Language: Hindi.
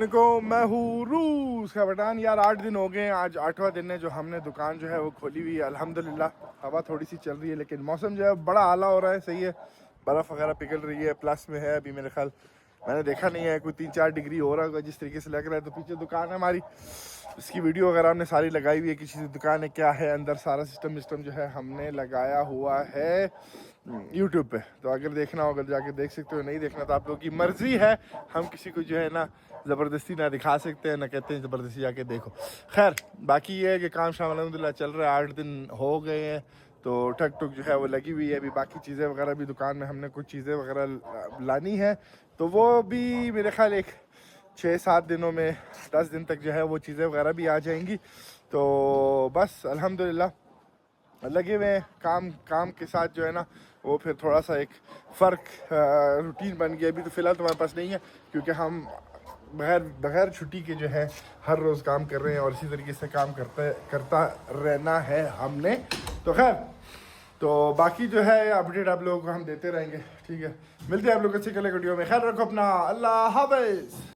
को मैं हूँ रूस का बटान यार। 8 दिन हो गए हैं, आज 8वां दिन है जो हमने दुकान जो है वो खोली हुई है। अल्हम्दुलिल्लाह हवा थोड़ी सी चल रही है लेकिन मौसम जो है बड़ा आला हो रहा है, सही है। बर्फ़ वगैरह पिघल रही है, प्लस में है अभी मेरे ख्याल, मैंने देखा नहीं है, कोई 3-4 डिग्री हो रहा होगा जिस तरीके से लग रहा है। तो पीछे दुकान है हमारी, इसकी वीडियो वगैरह हमने सारी लगाई हुई है, किसी दुकान है क्या है अंदर, सारा सिस्टम जो है हमने लगाया हुआ है यूट्यूब पे। तो अगर देखना होगा तो जाके देख सकते हो, नहीं देखना तो आप लोगों की मर्जी है। हम किसी को जो है ना ज़बरदस्ती ना दिखा सकते हैं, ना कहते हैं ज़बरदस्ती जाके देखो। खैर बाकी ये है कि काम शाम अलहमदिल्ला चल रहा है। 8 दिन हो गए हैं तो ठक ठुक जो है वो लगी हुई है। अभी बाकी चीज़ें वगैरह भी दुकान में हमने कुछ चीज़ें वगैरह लानी है, तो वो भी मेरे ख्याल एक 6-7 दिनों में, 10 दिन तक जो है वो चीज़ें वगैरह भी आ जाएंगी। तो बस अल्हम्दुलिल्लाह लगे हुए हैं काम के साथ जो है ना वो फिर थोड़ा सा एक फ़र्क रूटीन बन गया। अभी तो फ़िलहाल तुम्हारे पास नहीं है क्योंकि हम बगैर छुट्टी के जो है हर रोज़ काम कर रहे हैं और इसी तरीके से काम करता रहना है हमने। तो खैर, तो बाकी जो है अपडेट आप लोगों को हम देते रहेंगे, ठीक है। मिलते हैं आप लोगों से कल वीडियो में। खैर रखो अपना, अल्लाह हाफ़िज़।